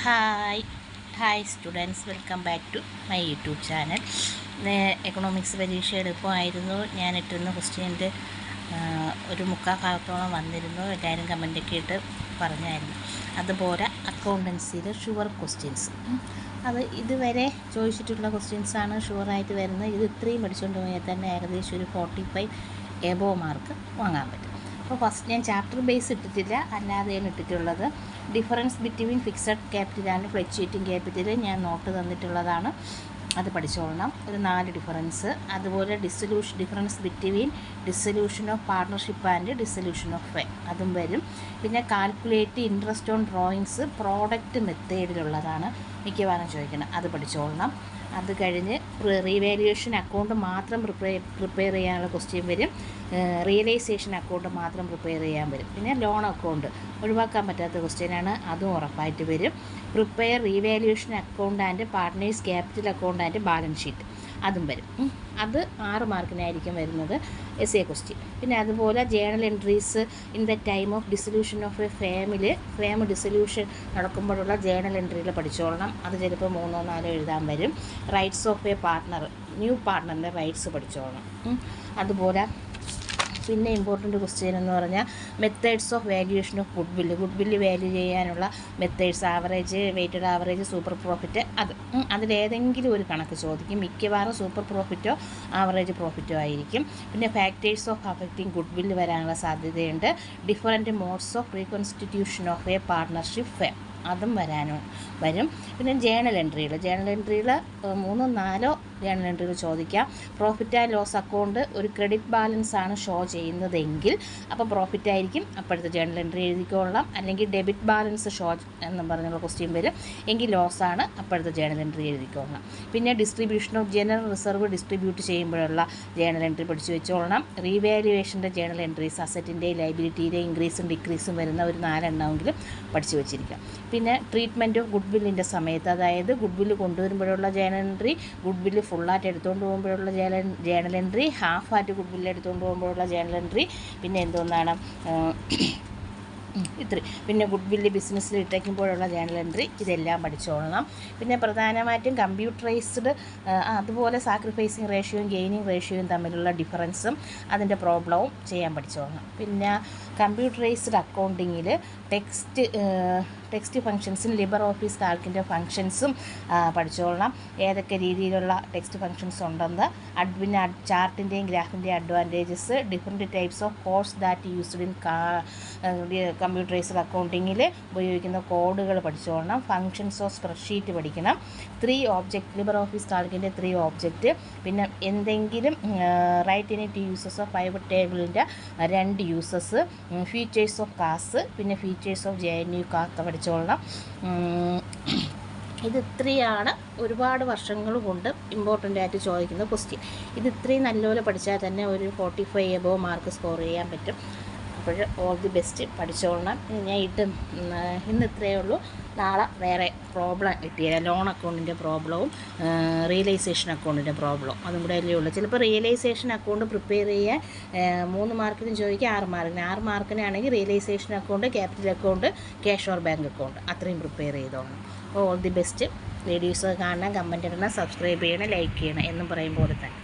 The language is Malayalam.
Hi hi students, welcome back to my YouTube channel. Economics പരീക്ഷ എളുപ്പമായിരുന്നു. ഞാൻ ഇട്ടിരുന്ന ക്വസ്റ്റ്യൻ്റെ ഒരു മുക്കാൽ ഭാഗത്തോളം വന്നിരുന്നു. എല്ലാവരും കമൻറ്റൊക്കെ ഇട്ട് പറഞ്ഞായിരുന്നു. അതുപോലെ അക്കൗണ്ടൻസിയിൽ ഷുവർ ക്വസ്റ്റ്യൻസ്, അത് ഇതുവരെ ചോദിച്ചിട്ടുള്ള ക്വസ്റ്റ്യൻസാണ് ഷുവറായിട്ട് വരുന്നത്. ഇത് ഇത്രയും പഠിച്ചുകൊണ്ട് പോയാൽ തന്നെ ഏകദേശം ഒരു 45 എബോവ് മാർക്ക് വാങ്ങാൻ പറ്റും. അപ്പോൾ ഫസ്റ്റ് ഞാൻ ചാപ്റ്റർ ബേസ് ഇട്ടിട്ടില്ല, അല്ലാതെയാണ് ഇട്ടിട്ടുള്ളത്. Difference between fixed capital and fluctuating capital ഞാൻ നോട്ട് തന്നിട്ടുള്ളതാണ്, അത് പഠിച്ചോളണം. ഒരു 4 ഡിഫറൻസ്. അതുപോലെ difference between dissolution of partnership and dissolution of ഫേ, അതും വരും. പിന്നെ calculate interest on drawings product മെത്തേഡിലുള്ളതാണ് മിക്കവാറും ചോദിക്കണം, അത് പഠിച്ചോളണം. അത് കഴിഞ്ഞ് റീവാലുവേഷൻ അക്കൗണ്ട് മാത്രം പ്രിപ്പയർ ചെയ്യാനുള്ള ക്വസ്റ്റ്യൻ വരും. റിയലൈസേഷൻ അക്കൗണ്ട് മാത്രം പ്രിപ്പയർ ചെയ്യാൻ വരും. പിന്നെ ലോൺ അക്കൗണ്ട് ഒഴിവാക്കാൻ പറ്റാത്ത ക്വസ്റ്റ്യനാണ്, അതും ഉറപ്പായിട്ട് വരും. Prepare revaluation account and partners capital account and balance sheet, അതും വരും. അത് 6 മാർക്കിനായിരിക്കും വരുന്നത്, എസ്എ ക്വസ്റ്റ്യൻ. പിന്നെ അതുപോലെ journal entries in the time of dissolution of a firm dissolution നടക്കുമ്പോഴുള്ള ജേണൽ എൻട്രികൾ പഠിച്ചോളണം. അത് ചിലപ്പോൾ 3 or 4 എഴുതാൻ വരും. Rights of a partner, new പാർട്ട്ണറിൻ്റെ റൈറ്റ്സ് പഠിച്ചോളണം. അതുപോലെ പിന്നെ ഇമ്പോർട്ടൻ്റ് ക്വസ്റ്റ്യൻ എന്ന് പറഞ്ഞാൽ methods of valuation of goodwill value ചെയ്യാനുള്ള methods, average, weighted average, super profit, അതിലേതെങ്കിലും ഒരു കണക്ക് ചോദിക്കും. മിക്കവാറും സൂപ്പർ പ്രോഫിറ്റോ ആവറേജ് പ്രോഫിറ്റോ ആയിരിക്കും. പിന്നെ ഫാക്ടേഴ്സ് ഓഫ് അഫക്റ്റിംഗ് ഗുഡ്വില്ല് വരാനുള്ള സാധ്യതയുണ്ട്. Different modes of reconstitution of a partnership firm, അതും വരും. പിന്നെ ജേണൽ എൻട്രികൾ 3 or 4 ജേണൽ എൻട്രികൾ ചോദിക്കാം. പ്രോഫിറ്റ് ആൻഡ് ലോസ് അക്കൗണ്ട് ഒരു ക്രെഡിറ്റ് ബാലൻസ് ആണ് ഷോ ചെയ്യുന്നതെങ്കിൽ അപ്പോൾ പ്രോഫിറ്റ് ആയിരിക്കും, അപ്പോഴത്തെ ജേണൽ എൻട്രി എഴുതിക്കൊള്ളാം. അല്ലെങ്കിൽ ഡെബിറ്റ് ബാലൻസ് ഷോ എന്നും പറഞ്ഞുള്ള ക്വസ്റ്റ്യൻ വരും, എങ്കിൽ ലോസ് ആണ്, അപ്പോഴത്തെ ജേണൽ എൻട്രി എഴുതിക്കൊള്ളാം. പിന്നെ distribution of general reserve distribute ചെയ്യുമ്പോഴുള്ള ജേണൽ എൻട്രി പഠിച്ചു വെച്ചോളണം. റീവാലുവേഷൻ്റെ ജേണൽ എൻട്രീസ്, അസറ്റിൻ്റെ ലൈബിലിറ്റിയുടെ ഇൻക്രീസും ഡിക്രീസും വരുന്ന ഒരു 4 എണ്ണമെങ്കിലും പഠിച്ചു വെച്ചിരിക്കാം. പിന്നെ ട്രീറ്റ്മെൻറ്റ് ഓഫ് ഗുഡ്വില്ലിൻ്റെ സമയത്ത്, അതായത് ഗുഡ്വില്ല് കൊണ്ടുവരുമ്പോഴുള്ള ജേണൽ എൻട്രി, ഗുഡ്വില്ല് ഫുള്ളായിട്ട് എടുത്തുകൊണ്ട് പോകുമ്പോഴുള്ള ജേണൽ എൻട്രി, ഹാഫായിട്ട് ഗുഡ്വില്ല് എടുത്തുകൊണ്ട് പോകുമ്പോഴുള്ള ജേണൽ എൻട്രി, പിന്നെ എന്തോന്നാണ് പിന്നെ ഗുഡ്വില്ല് ബിസിനസ്സിൽ ഇട്ടേക്കുമ്പോഴുള്ള ജേണൽ എൻട്രി, ഇതെല്ലാം പഠിച്ചോളണം. പിന്നെ പ്രധാനമായിട്ടും കമ്പ്യൂട്ടറൈസ്ഡ്, അതുപോലെ സാക്രിഫൈസിങ് റേഷ്യോയും ഗെയിനിങ് റേഷ്യോയും തമ്മിലുള്ള ഡിഫറൻസും അതിൻ്റെ പ്രോബ്ലവും ചെയ്യാൻ പഠിച്ചോളണം. പിന്നെ കമ്പ്യൂട്ടറൈസ്ഡ് അക്കൗണ്ടിങ്ങിൽ ടെക്സ്റ്റ് ഫങ്ഷൻസും ലിബർ ഓഫീസ് കാൽക്കിൻ്റെ ഫങ്ഷൻസും പഠിച്ചോളണം. ഏതൊക്കെ രീതിയിലുള്ള ടെക്സ്റ്റ് ഫങ്ഷൻസ് ഉണ്ടെന്ന്, പിന്നെ ചാർട്ടിൻ്റെയും ഗ്രാഫിൻ്റെയും advantages, different types of codes that used in computerised അക്കൗണ്ടിങ്ങിൽ ഉപയോഗിക്കുന്ന കോഡുകൾ പഠിച്ചോളണം. ഫങ്ഷൻസ് ഓഫ് സ്പ്രെഡ്ഷീറ്റ് പഠിക്കണം. 3 ഓബ്ജക്റ്റ്, ലിബർ ഓഫീസ് കാൽക്കിൻ്റെ 3 ഓബ്ജക്റ്റ്. പിന്നെ എന്തെങ്കിലും write in it uses of pivot ടേബിളിൻ്റെ 2 യൂസസ്, ഫീച്ചേഴ്സ് ഓഫ് കാസ്, പിന്നെ ഫീച്ചേഴ്സ് ഓഫ് JNU കാക്ക പഠിച്ചോളണം. ഇത് ഇത്രയാണ് ഒരുപാട് വർഷങ്ങൾ കൊണ്ട് ഇമ്പോർട്ടൻ്റ് ആയിട്ട് ചോദിക്കുന്ന ക്വസ്റ്റ്യൻ. ഇത് ഇത്രയും നല്ലപോലെ പഠിച്ചാൽ തന്നെ ഒരു 45 എബോവ് മാർക്ക് സ്കോർ ചെയ്യാൻ പറ്റും. അപ്പോൾ ഓൾ ദി ബെസ്റ്റ്, പഠിച്ചോളണം. ഞാൻ ഇന്ന് ഇത്രയേ ഉള്ളൂ. നാളെ വേറെ പ്രോബ്ലം കിട്ടിയത്, ലോൺ അക്കൗണ്ടിൻ്റെ പ്രോബ്ലവും റിയലൈസേഷൻ അക്കൗണ്ടിൻ്റെ പ്രോബ്ലവും, അതും കൂടെ അല്ലേ ഉള്ളൂ. ചിലപ്പോൾ റിയലൈസേഷൻ അക്കൗണ്ട് പ്രിപ്പയർ ചെയ്യാൻ 3 മാർക്കിനും ചോദിക്കുക, 6 മാർക്കിനാണെങ്കിൽ realisation account, capital account, cash or bank account, അത്രയും പ്രിപ്പയർ ചെയ്തോളണം. All the best. വീഡിയോസ് കാണണം, കമൻറ്റ് ഇടണം, സബ്സ്ക്രൈബ് ചെയ്യണം, ലൈക്ക് ചെയ്യണം എന്നും പറയും പോലെ തന്നെ.